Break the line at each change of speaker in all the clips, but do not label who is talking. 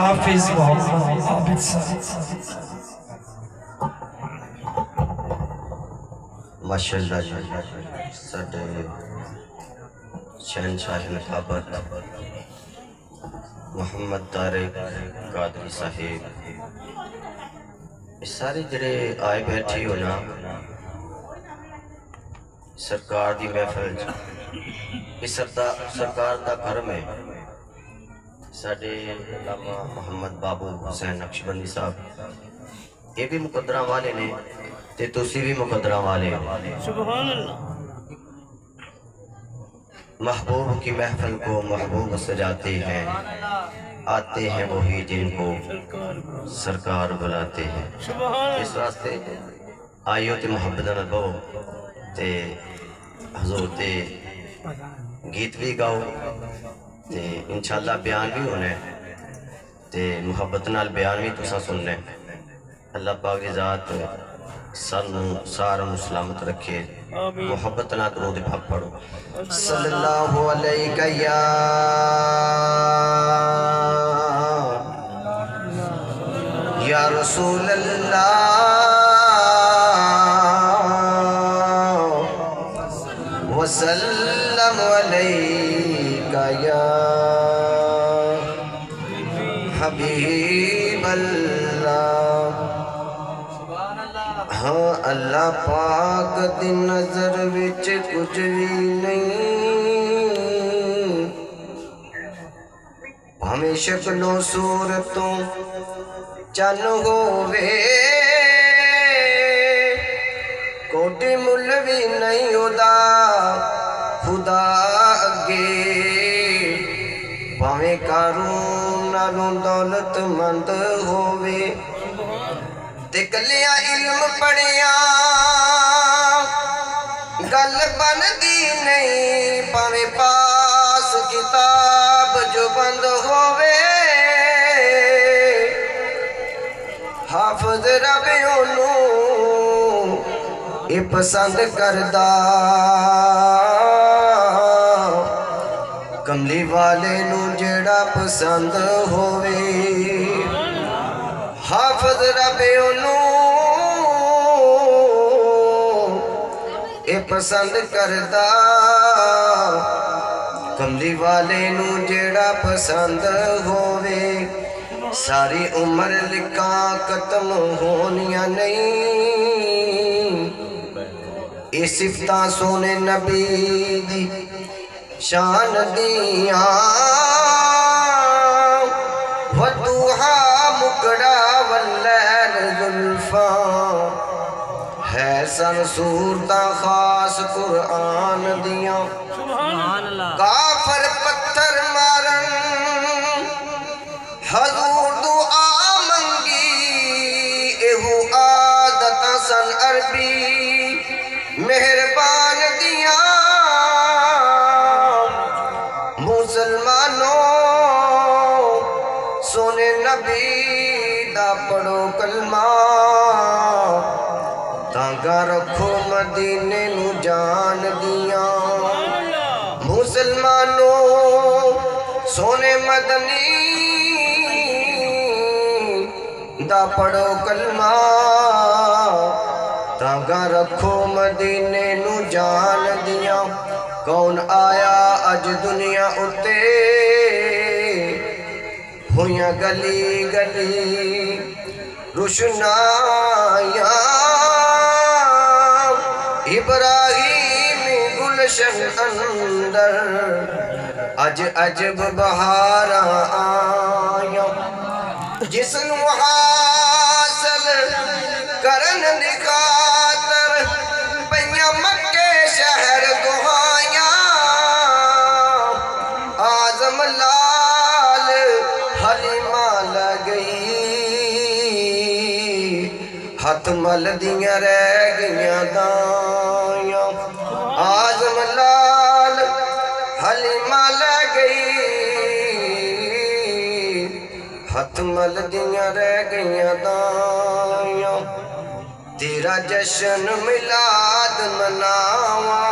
हाफिज मोहम्मद आबिद साहब।
माशाअल्लाह साडे शहनशाह नकाबत मोहम्मद तारिक कादरी साहिब सारे जड़े आए बैठे हो ना सरकार दी महफिल सरकार दा कर्म है। साडे अल्लामा मोहम्मद बाबू हुसैन नक्शबंदी साहब ये भी मुकद्दरा वाले ने ते तुसी भी मुकद्दरा वाले हो। सुभान अल्लाह। महबूब की महफिल को महबूब सजाते हैं, आते हैं वही जिनको सरकार बुलाते हैं। इस वास्ते आइयो ते मुहब्बत नाल बहो ते हजूर ते गीत भी गाओ ते इंशाअल्लाह बयान भी होने ते मुहब्बत नाल बयान भी तुसा सुनने। अल्लाह पाक की ज़ात सानू सारा सलामत रखे। मुहब्बत नाल दरूद पाक पढ़ो। सल्लल्लाहु अलैहि या रसूल अल्लाह वसल्लम अलैका या हबीब अल्लाह। हाँ अल्लाह पाक दी नजर विच कुछ भी नहीं, भावें शक्लों सूरतों चन होवे कोटि मुल भी नहीं उदा खुदा अगे, भावें कारून नालों दौलतमंद होवे ते कलिया इल्म पढ़िया गल बनदी नहीं, भावें पास किताब जो बंद होवे हाफिज रब ओनू ये पसंद करदा, कमली वाले नू जेड़ा पसंद होवे हाफिज रब ओनू ये पसंद करदा, कमली वाले नू जेड़ा पसंद होवे। सारी उम्र लिखा खत्म होनियां नहीं, ये सिफतां सोने नबी दी शान दिया वदुहा मुकड़ा वल्लैल जुल्फा है सन सूरतां खास कुरान दिया। काफर पत्थर मारन हजूर दुआ मंगी एहू आदत सन अरबी मेहरबान दिया। मुसलमानों सोने नबी दा पढ़ो कलमा, तांगा रखो मदीने नू जान दिया। मुसलमानों सोने मदनी दा पढ़ो कलमा, तांगा रखो मदीने नू जान दिया। कौन आया अज दुनिया उत्ते हुइयां गली गली रुशनाया, इब्राहिम गुलशन अंदर अज अजब बहारा आया। जिसनू हासिल करन दी खातर पईयां मक्के शहर दुहाइयां, आजम लाल हलीमा लगई हथ मल दियां रह गईयां दाइयां। आजम लाल हलीमा लगई हथ मल दियां रह गईयां दाइयां। तेरा जश्न मिलाद मनावा,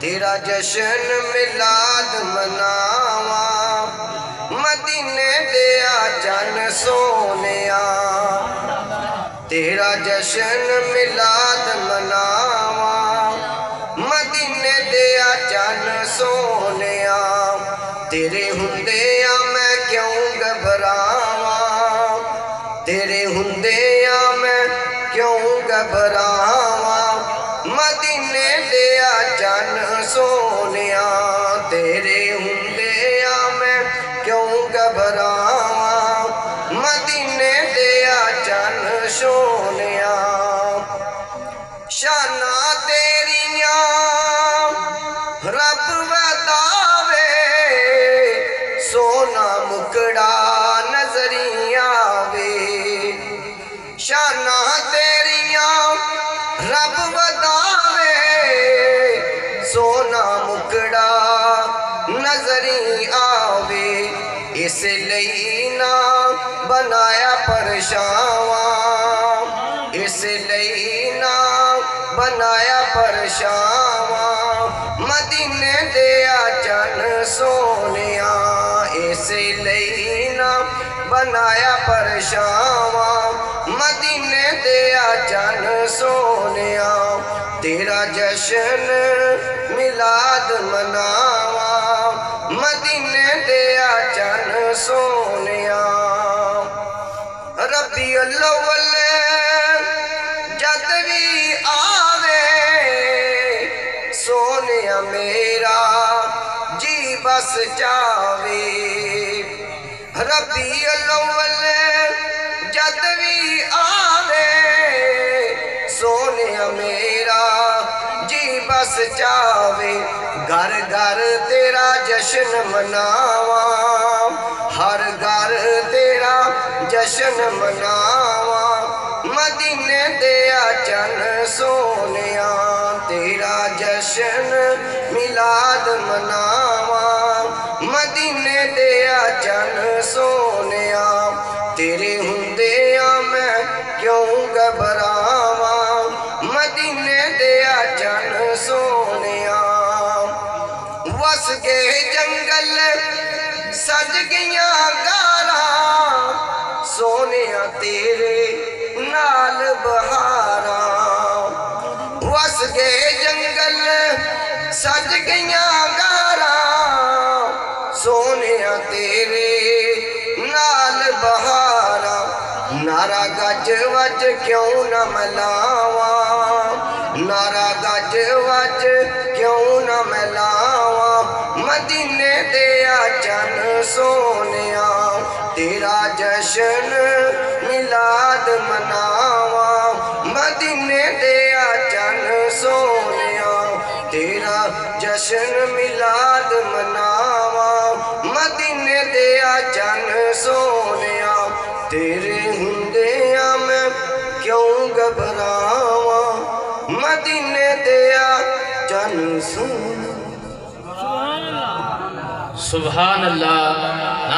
तेरा जश्न मिलाद मनावा, मदीने दिया चन सोनिया तेरा जश्न मिलाद मनावा मदीने दिया चन सोनिया तेरे हुंदिया मैं क्यों घबरावा तेरे हुंदिया मैं क्यों घबरावा मदीने दिया चन सोनिया तेरे हुंदिया मैं क्यों घबरावा मदीने दिया चन सोनिया शाना तेरिया रब वदावे सोना मुकड़ा नजरिया वे शाना तेरिया रब वदावे सोना मुकड़ा नजरी आवे इसलिए ना बनाया परछावा इसलिए ना बनाया परछावा मदीने दिया चन सोनिया इसलिए ना बनाया परछावा मदीने दिया चन सोनिया तेरा जश्न मिलाद मनावा मदीने दिया चन सोनिया रबी अव्वल जद भी आवे सोनिया मेरा जी बस जावे रबी अव्वल जद भी आवे सोनिया मेरा जी बस जावे घर घर तेरा जश्न मनावा हर घर तेरा जश्न मनावा मदीने दिया चन सोनिया तेरा जश्न मिलाद मनावा मदीने दिया चन सोनिया तेरे हुंदिया मैं क्यों घबरावा मदीने दिया चन सोनिया वस गए जंगल सज गया गारा सोनिया तेरे नाल बहारा वस गए जंगल सज गया गारा सोनिया तेरे नाल बहारा नारा गज वज क्यों न मलावा नारा गज वज क्यों न मलावा मदीने दिया चन सोनिया तेरा जश्न मिलाद मनावा मदीने दिया चन सोनिया तेरा जश्न मिलाद मनावा मदीने दिया चन सोनिया तेरे हुंदिया मैं क्यों घबरावा मदीने दिया चन सोनिया
सुभान अल्लाह।